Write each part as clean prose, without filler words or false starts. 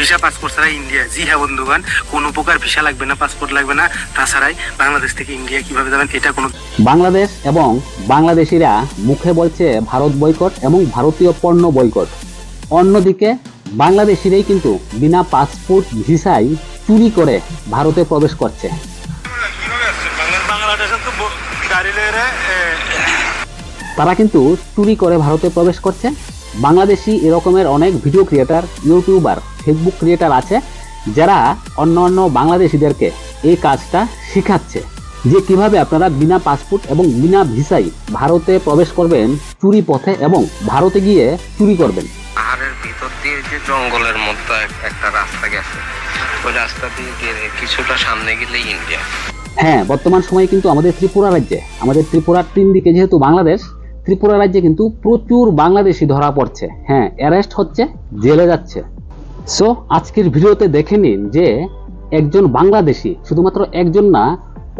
Visa passport ছাড়া India. জি হ্যাঁ বন্ধুগণ, কোনো প্রকার ভিসা লাগবে না, পাসপোর্ট লাগবে না, তাছাড়াই বাংলাদেশ থেকে ইন্ডিয়া কিভাবে যাবেন এটা কোনো। বাংলাদেশ এবং বাংলাদেশিরা মুখে বলছে ভারত বয়কট এবং ভারতীয় পণ্য বয়কট, অন্যদিকে বাংলাদেশিরাই কিন্তু বিনা পাসপোর্ট ভিসায় চুরি করে ভারতে প্রবেশ করছে। তারা কিন্তু চুরি করে ভারতে প্রবেশ করছে। বাংলাদেশি এরকমের অনেক video creator, YouTuber, Facebook creator আছে যারা অন্য বাংলাদেশিদেরকে এই কাজটা শিখাচ্ছে যে কিভাবে আপনারা বিনা পাসপোর্ট এবং বিনা ভিসায় ভারতে প্রবেশ করবেন চুরি পথে এবং ভারতে গিয়ে চুরি করবেন। পাহাড়ের ভিতর দিয়ে যে জঙ্গলের মধ্যে একটা রাস্তা গেছে, ওই রাস্তা দিয়ে কিছুটা সামনে গেলেই ইন্ডিয়া। হ্যাঁ, বর্তমান সময়ে কিন্তু আমাদের ত্রিপুরা রাজ্যে, আমাদের ত্রিপুরার 3 দিকে যেহেতু বাংলাদেশ, ত্রিপুরা রাজ্যে কিন্তু প্রচুর বাংলাদেশি ধরা পড়ছে। হ্যাঁ, অ্যারেস্ট হচ্ছে, জেলে যাচ্ছে। সো আজকের ভিডিওতে দেখে নিন যে একজন বাংলাদেশি, শুধুমাত্র একজন না,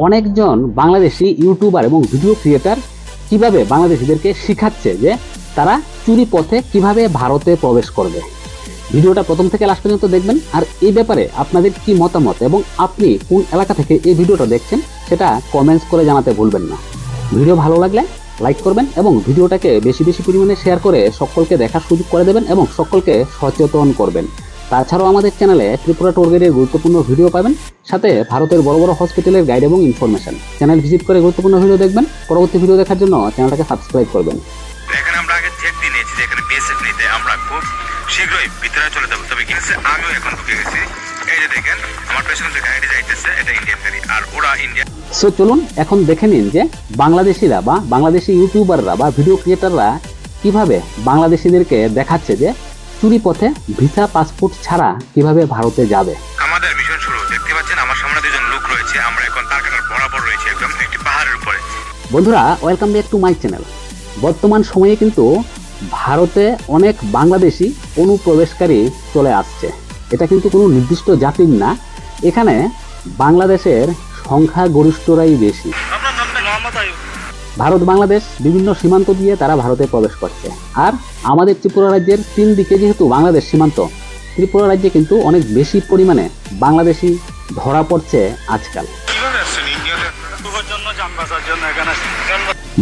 অনেকজন বাংলাদেশি ইউটিউবার এবং ভিডিও ক্রিয়েটার কিভাবে বাংলাদেশিদেরকে শিখাচ্ছে যে তারা চুরি পথে কিভাবে ভারতে প্রবেশ করবে। ভিডিওটা প্রথম থেকে লাস্ট পর্যন্ত দেখবেন। আর এই ব্যাপারে আপনাদের কি মতামত এবং আপনি কোন এলাকা থেকে এই ভিডিওটা দেখছেন সেটা কমেন্টস করে জানাতে ভুলবেন না। ভিডিও ভালো লাগলে লাইক করবেন এবং ভিডিওটাকে বেশি পরিমাণে শেয়ার করে সকলকে দেখার সুযোগ করে দেবেন এবং সকলকে সচেতন করবেন। তাছাড়াও আমাদের চ্যানেলে ত্রিপুরা ট্যুর গাইডের গুরুত্বপূর্ণ ভিডিও পাবেন, সাথে ভারতের বড় হসপিটালের গাইড এবং ইনফরমেশন। চ্যানেল ভিজিট করে গুরুত্বপূর্ণ ভিডিও দেখবেন। পরবর্তী ভিডিও দেখার জন্য চ্যানেলটাকে সাবস্ক্রাইব করবেন। এখানে আমরা আগে চেক দিয়ে নিয়েছি যে এখানে বিএসএফ নিতে আমরা খুব শীঘ্রই ভিতরে চলে যাবো। তবে কিন্তু আমিও এখন ঢুকে গেছি। এই যে দেখেন আমার পেছনে যে গাড়ি যাইতেছে এটা ইন্ডিয়ান গাড়ি, আর ওরা ইন্ডিয়া। সো চলুন এখন দেখে নিন যে বাংলাদেশিরা বা বাংলাদেশি ইউটিউবাররা বা ভিডিও ক্রিয়েটাররা কিভাবে বাংলাদেশিদেরকে দেখাচ্ছে যে চুরি পথে ভিসা পাসপোর্ট ছাড়া কিভাবে ভারতে যাবে। আমাদের মিশন শুরু। দেখতে পাচ্ছেন আমার সামনে দুজন লোক রয়েছে। আমরা এখন তারকাটার বরাবর রয়েছে একদম একটি পাহাড়ের উপরে। বন্ধুরা, welcome back to my channel. বর্তমান সময়ে কিন্তু ভারতে অনেক বাংলাদেশি অনুপ্রবেশকারী চলে আসছে। এটা কিন্তু কোনো নির্দিষ্ট জাতির না, এখানে বাংলাদেশের সংখ্যাগরিষ্ঠরাই বেশি। ভারত বাংলাদেশ বিভিন্ন সীমান্ত দিয়ে তারা ভারতে প্রবেশ করছে। আর আমাদের ত্রিপুরা রাজ্যের 3 দিকে যেহেতু বাংলাদেশ সীমান্ত, ত্রিপুরা রাজ্যে কিন্তু অনেক বেশি পরিমাণে বাংলাদেশি ধরা পড়ছে আজকাল।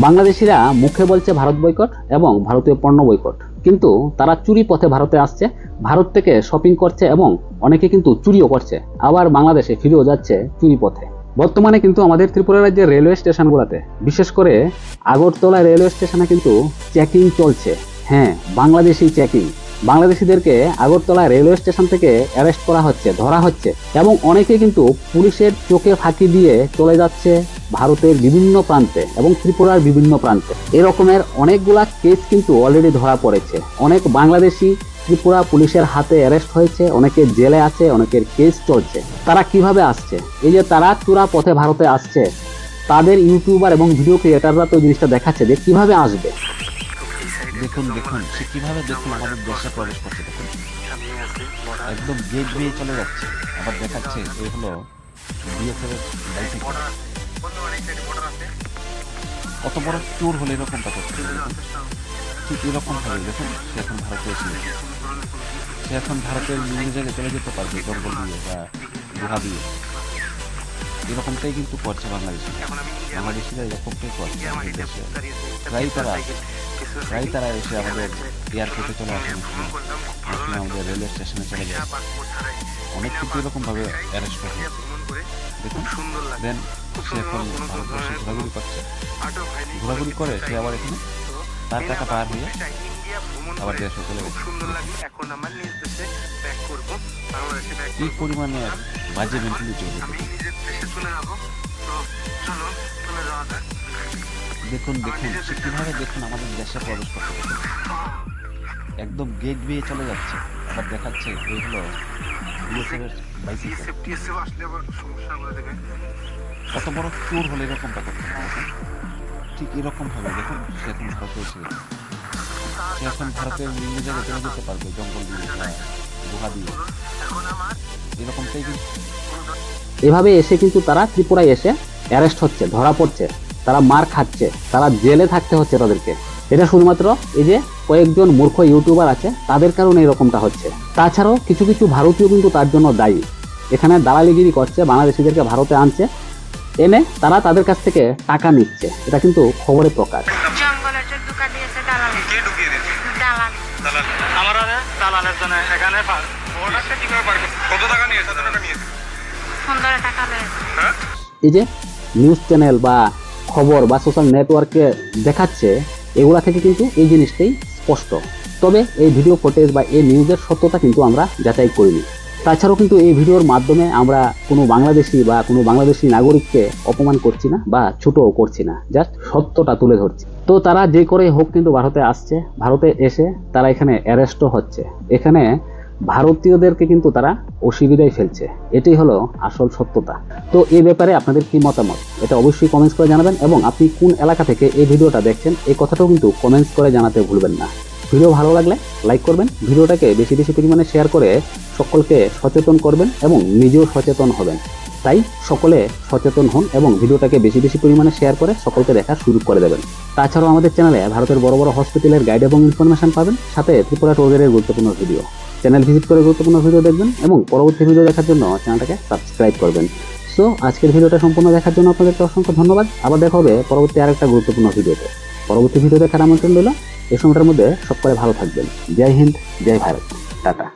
বাংলাদেশিরা মুখে বলছে ভারত বয়কট এবং ভারতীয় পণ্য বয়কট, কিন্তু তারা চুরি পথে ভারতে আসছে, ভারত থেকে শপিং করছে এবং অনেকে কিন্তু চুরিও করছে, আবার বাংলাদেশে ফিরেও যাচ্ছে চুরি পথে। বর্তমানে কিন্তু আমাদের ত্রিপুরা রাজ্যের রেলওয়ে স্টেশনগুলোতে, বিশেষ করে আগরতলা রেলওয়ে স্টেশনে কিন্তু চেকিং চলছে। হ্যাঁ, বাংলাদেশি চেকিং। বাংলাদেশিদেরকে আগরতলা রেলওয়ে স্টেশন থেকে অ্যারেস্ট করা হচ্ছে, ধরা হচ্ছে এবং অনেকে কিন্তু পুলিশের চোখে ফাঁকি দিয়ে চলে যাচ্ছে ভারতের বিভিন্ন প্রান্তে এবং ত্রিপুরার বিভিন্ন প্রান্তে। এরকমের অনেকগুলা কেস কিন্তু অলরেডি ধরা পড়েছে। অনেক বাংলাদেশি ত্রিপুরা পুলিশের হাতে অ্যারেস্ট হয়েছে, অনেকে জেলে আছে, অনেকের কেস চলছে। তারা কিভাবে আসছে? এই যে তারা চোরা পথে ভারতে আসছে, তাদের ইউটিউবার এবং ভিডিও ক্রিয়েটাররা তো জিনিসটা দেখাচ্ছে যে কিভাবে আসবে। দেখুন সে কিভাবে দেখুন আমাদের দেশে প্রবেশ করছে। দেখুন একদম গেট দিয়ে চলে যাচ্ছে, আবার দেখাচ্ছে এই হলো বিএসএফ বাইসাইকেল। কত বড় চোর হলে এরকমটা করছে। ঠিক এরকম ভাবে দেখুন সে এখন ভারতে এসে, সে এখন ভারতের বিভিন্ন জায়গায় চলে যেতে পারবে, জঙ্গল দিয়ে বা গুহা দিয়ে। এরকমটাই কিন্তু করছে বাংলাদেশিরা এরকমটাই করছে আমাদের দেশে। প্রায় তারা এসে আমাদের এয়ারপোর্টে চলে আসে, আমাদের রেলওয়ে স্টেশনে চলে যায়। অনেক কিন্তু এরকমভাবে অ্যারেস্ট করে। দেখুন দেন সে এখন ভারতবর্ষে ঘোরাঘুরি করে সে আবার এখানে তার টাকা পার হয়ে আবার দেশে চলে গেছে। কি পরিমাণে বাজে মেন্টালিটি হবে। দেখুন সে কিভাবে দেখুন আমাদের দেশে প্রবেশ করতে। একদম গেট দিয়ে চলে যাচ্ছে, আবার দেখাচ্ছে এই হলো বিএসএফ বাইসাইকেল। কত বড় চোর হলে এরকমটা করতে। ঠিক এরকম ভাবে দেখুন সে এখন ভারতে এসে, সে এখন ভারতের বিভিন্ন জায়গায় চলে যেতে পারবে, জঙ্গল দিয়ে বা গুহা দিয়ে। এরকমটাই কিন্তু এভাবে এসে কিন্তু তারা ত্রিপুরায় এসে অ্যারেস্ট হচ্ছে, ধরা পড়ছে, তারা মার খাচ্ছে, তারা জেলে থাকতে হচ্ছে তাদেরকে। এটা শুধুমাত্র এই যে কয়েকজন মূর্খ ইউটিউবার আছে তাদের কারণে এরকমটা হচ্ছে। তাছাড়াও কিছু কিছু ভারতীয় কিন্তু তার জন্য দায়ী। এখানে দালালিগিরি করছে, বাংলাদেশিদেরকে ভারতে আনছে, এনে তারা তাদের কাছ থেকে টাকা নিচ্ছে। এটা কিন্তু খবরে প্রকাশ। জঙ্গলের যে দোকা দিয়েছে দালালি। কে ঢুকিয়ে দিয়েছে? দালাল। দালাল। আমরা দালালের জন্য এখানে ওটাকে কিভাবে পারবে? কত টাকা নিয়েছে? কত টাকা নিয়েছে? 15 টাকা লেগেছে। হ্যাঁ? এই যে নিউজ চ্যানেল বা খবর বা সোশ্যাল নেটওয়ার্কে দেখাচ্ছে, এগুলা থেকে কিন্তু এই জিনিসটাই স্পষ্ট। তবে এই ভিডিও ফুটেজ বা এই নিউজের সত্যতা কিন্তু আমরা যাচাই করিনি। তাছাড়াও কিন্তু এই ভিডিওর মাধ্যমে আমরা কোনো বাংলাদেশি বা কোনো বাংলাদেশি নাগরিককে অপমান করছি না বা ছোটও করছি না, জাস্ট সত্যটা তুলে ধরছি। তো তারা যে করে হোক কিন্তু ভারতে আসছে, ভারতে এসে তারা এখানে অ্যারেস্টও হচ্ছে, এখানে ভারতীয়দেরকে কিন্তু তারা অসুবিধায় ফেলছে। এটাই হলো আসল সত্যতা। তো এই ব্যাপারে আপনাদের কি মতামত এটা অবশ্যই কমেন্টস করে জানাবেন, এবং আপনি কোন এলাকা থেকে এই ভিডিওটা দেখছেন এই কথাটাও কিন্তু কমেন্টস করে জানাতে ভুলবেন না। ভিডিও ভালো লাগলে লাইক করবেন, ভিডিওটাকে বেশি বেশি পরিমাণে শেয়ার করে সকলকে সচেতন করবেন এবং নিজেও সচেতন হবেন। তাই সকলে সচেতন হন এবং ভিডিওটাকে বেশি বেশি পরিমাণে শেয়ার করে সকলকে দেখা শুরু করে দেবেন। তাছাড়াও আমাদের চ্যানেলে ভারতের বড় বড় হসপিটালের গাইড এবং ইনফরমেশন পাবেন, সাথে ত্রিপুরা ট্যুরের গুরুত্বপূর্ণ ভিডিও। চ্যানেল ভিজিট করে গুরুত্বপূর্ণ ভিডিও দেখবেন এবং পরবর্তী ভিডিও দেখার জন্য চ্যানেলটাকে সাবস্ক্রাইব করবেন। সো আজকের ভিডিওটা সম্পূর্ণ দেখার জন্য আপনাদেরকে অসংখ্য ধন্যবাদ। আবার দেখা হবে পরবর্তী আরেকটা গুরুত্বপূর্ণ ভিডিওতে। পরবর্তী ভিডিও দেখার আমন্ত্রণ রইল। এই সময়টার মধ্যে সকলে ভালো থাকবেন। জয় হিন্দ, জয় ভারত, টাটা।